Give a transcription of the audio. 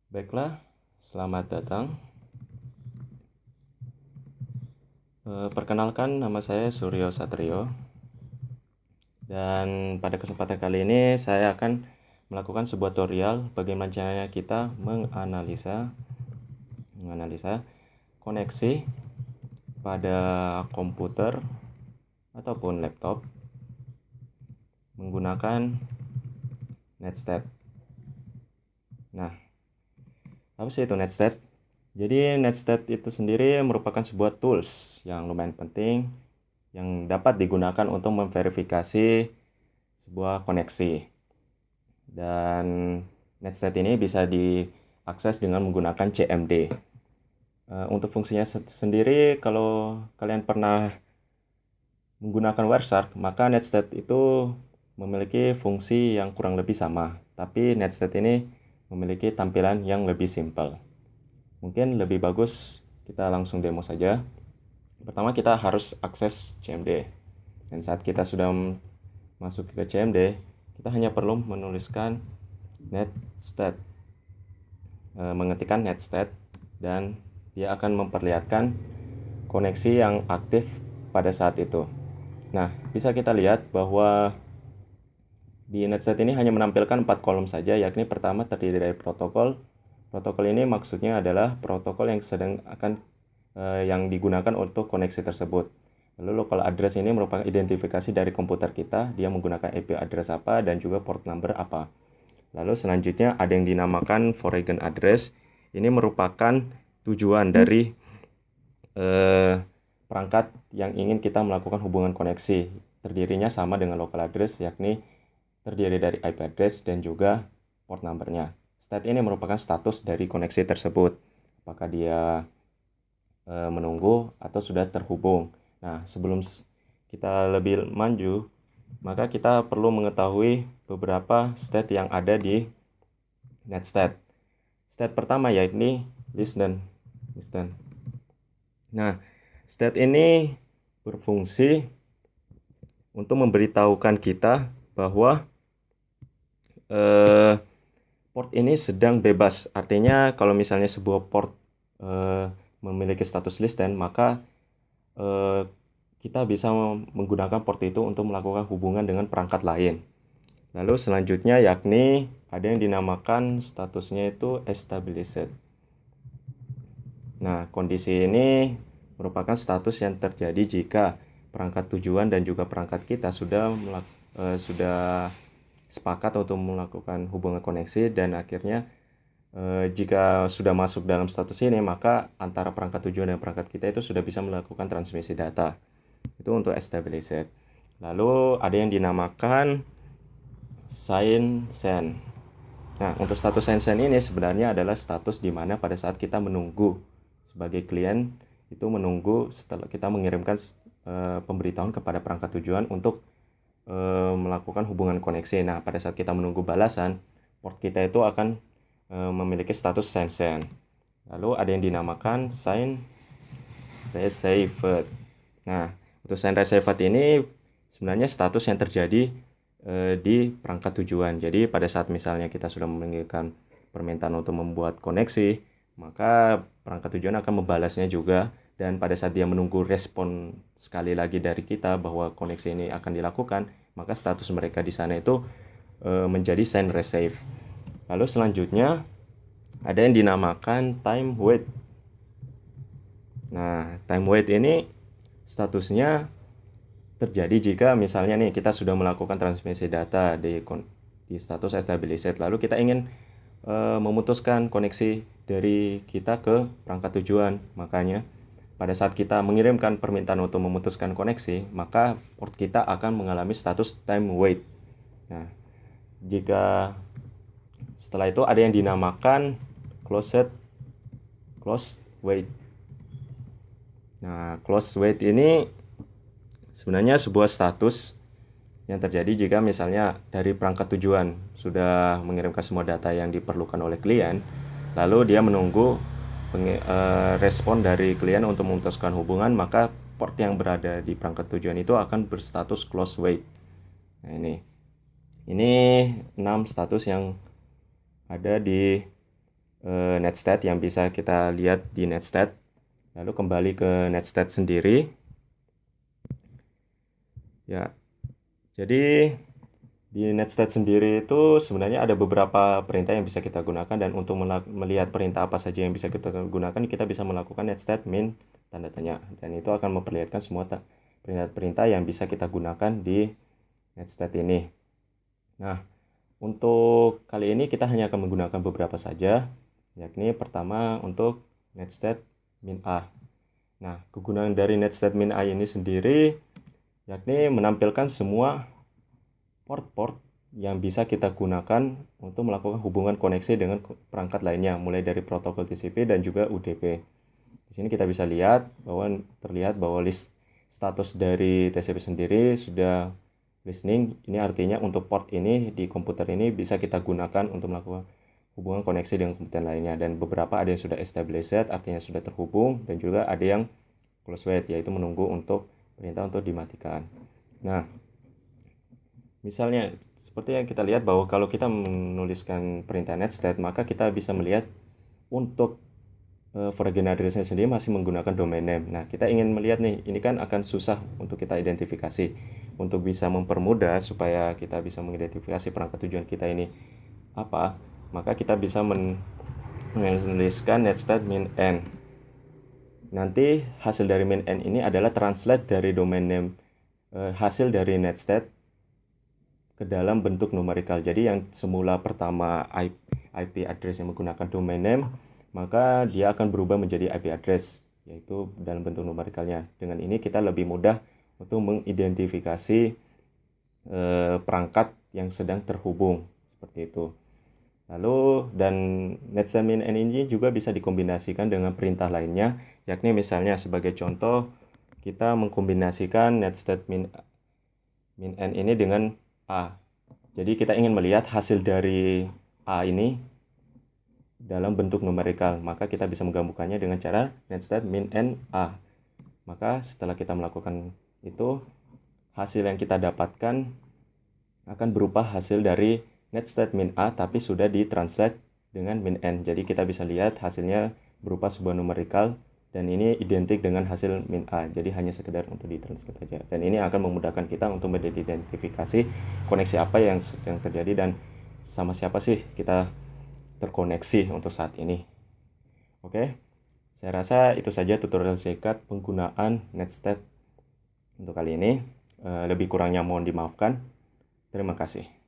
Baiklah, selamat datang. Perkenalkan, nama saya Suryo Satrio. Dan pada kesempatan kali ini saya akan melakukan sebuah tutorial bagaimana caranya kita menganalisa koneksi pada komputer ataupun laptop menggunakan Netstat. Nah, apa sih itu Netstat? Jadi Netstat itu sendiri merupakan sebuah tools yang lumayan penting yang dapat digunakan untuk memverifikasi sebuah koneksi. Dan Netstat ini bisa diakses dengan menggunakan CMD. Untuk fungsinya sendiri, kalau kalian pernah menggunakan Wireshark, maka Netstat itu memiliki fungsi yang kurang lebih sama. Tapi Netstat ini memiliki tampilan yang lebih simpel. Mungkin lebih bagus kita langsung demo saja. Pertama kita harus akses CMD. Dan saat kita sudah masuk ke CMD, kita hanya perlu menuliskan Netstat, mengetikkan Netstat, dan dia akan memperlihatkan koneksi yang aktif pada saat itu. Nah, bisa kita lihat bahwa di Netstat ini hanya menampilkan 4 kolom saja, yakni pertama terdiri dari protokol. Protokol ini maksudnya adalah protokol yang digunakan untuk koneksi tersebut. Lalu local address ini merupakan identifikasi dari komputer kita, dia menggunakan IP address apa dan juga port number apa. Lalu selanjutnya ada yang dinamakan foreign address. Ini merupakan tujuan dari perangkat yang ingin kita melakukan hubungan koneksi. Terdirinya sama dengan local address, yakni terdiri dari IP address dan juga port numbernya. State ini merupakan status dari koneksi tersebut. Apakah dia menunggu atau sudah terhubung. Nah, sebelum kita lebih maju, maka kita perlu mengetahui beberapa state yang ada di Netstat. State pertama yakni listen. Nah, state ini berfungsi untuk memberitahukan kita bahwa port ini sedang bebas. Artinya kalau misalnya sebuah port memiliki status listen, maka kita bisa menggunakan port itu untuk melakukan hubungan dengan perangkat lain. Lalu selanjutnya yakni ada yang dinamakan statusnya itu established. Nah, kondisi ini merupakan status yang terjadi jika perangkat tujuan dan juga perangkat kita sudah sepakat untuk melakukan hubungan koneksi, dan akhirnya jika sudah masuk dalam status ini, maka antara perangkat tujuan dan perangkat kita itu sudah bisa melakukan transmisi data. Itu untuk established. Lalu ada yang dinamakan sign send. Nah, untuk status sign send ini sebenarnya adalah status di mana pada saat kita menunggu sebagai klien itu menunggu setelah kita mengirimkan pemberitahuan kepada perangkat tujuan untuk melakukan hubungan koneksi. Nah, pada saat kita menunggu balasan, port kita itu akan memiliki status sign send. Lalu ada yang dinamakan sign received. Nah, untuk sign received ini sebenarnya status yang terjadi di perangkat tujuan. Jadi pada saat misalnya kita sudah mengirimkan permintaan untuk membuat koneksi, maka perangkat tujuan akan membalasnya juga, dan pada saat dia menunggu respon sekali lagi dari kita bahwa koneksi ini akan dilakukan, maka status mereka di sana itu menjadi send receive. Lalu selanjutnya ada yang dinamakan time wait. Nah, time wait ini statusnya terjadi jika misalnya nih kita sudah melakukan transmisi data di status established, lalu kita ingin memutuskan koneksi dari kita ke perangkat tujuan. Makanya pada saat kita mengirimkan permintaan untuk memutuskan koneksi, maka port kita akan mengalami status time wait. Nah, jika setelah itu ada yang dinamakan closed wait. Nah, closed wait ini sebenarnya sebuah status yang terjadi jika misalnya dari perangkat tujuan sudah mengirimkan semua data yang diperlukan oleh klien, lalu dia menunggu respon dari klien untuk memutuskan hubungan, maka port yang berada di perangkat tujuan itu akan berstatus close wait. Nah, ini 6 status yang ada di netstat yang bisa kita lihat di netstat. Lalu kembali ke netstat sendiri. Ya, jadi di netstat sendiri itu sebenarnya ada beberapa perintah yang bisa kita gunakan, dan untuk melihat perintah apa saja yang bisa kita gunakan, kita bisa melakukan netstat min tanda tanya, dan itu akan memperlihatkan semua perintah-perintah yang bisa kita gunakan di netstat ini. Nah, untuk kali ini kita hanya akan menggunakan beberapa saja, yakni pertama untuk netstat min a. Nah, kegunaan dari netstat min a ini sendiri yakni menampilkan semua port-port yang bisa kita gunakan untuk melakukan hubungan koneksi dengan perangkat lainnya, mulai dari protokol TCP dan juga UDP. Di sini kita bisa lihat bahwa terlihat bahwa list status dari TCP sendiri sudah listening. Ini artinya untuk port ini di komputer ini bisa kita gunakan untuk melakukan hubungan koneksi dengan komputer lainnya, dan beberapa ada yang sudah established, artinya sudah terhubung, dan juga ada yang close wait, yaitu menunggu untuk perintah untuk dimatikan. Nah, misalnya seperti yang kita lihat bahwa kalau kita menuliskan perintah netstat, maka kita bisa melihat untuk foreign address-nya sendiri masih menggunakan domain name. Nah, kita ingin melihat nih, ini kan akan susah untuk kita identifikasi. Untuk bisa mempermudah supaya kita bisa mengidentifikasi perangkat tujuan kita ini apa, maka kita bisa menuliskan netstat min n. Nanti hasil dari min n ini adalah translate dari domain name hasil dari netstat ke dalam bentuk numerikal. Jadi yang semula pertama IP address yang menggunakan domain name, maka dia akan berubah menjadi IP address, yaitu dalam bentuk numerikalnya. Dengan ini kita lebih mudah untuk mengidentifikasi perangkat yang sedang terhubung, seperti itu. Lalu, dan netstat min n ini juga bisa dikombinasikan dengan perintah lainnya, yakni misalnya sebagai contoh, kita mengkombinasikan netstat min n ini dengan A. Jadi kita ingin melihat hasil dari A ini dalam bentuk numerikal, maka kita bisa menggabungkannya dengan cara netstat min n A. Maka setelah kita melakukan itu, hasil yang kita dapatkan akan berupa hasil dari netstat min A, tapi sudah ditranslate dengan min n. Jadi kita bisa lihat hasilnya berupa sebuah numerikal, dan ini identik dengan hasil min A. Jadi hanya sekedar untuk ditranslate saja. Dan ini akan memudahkan kita untuk mengidentifikasi koneksi apa yang sedang terjadi dan sama siapa sih kita terkoneksi untuk saat ini. Oke, saya rasa itu saja tutorial singkat penggunaan netstat untuk kali ini. Lebih kurangnya mohon dimaafkan. Terima kasih.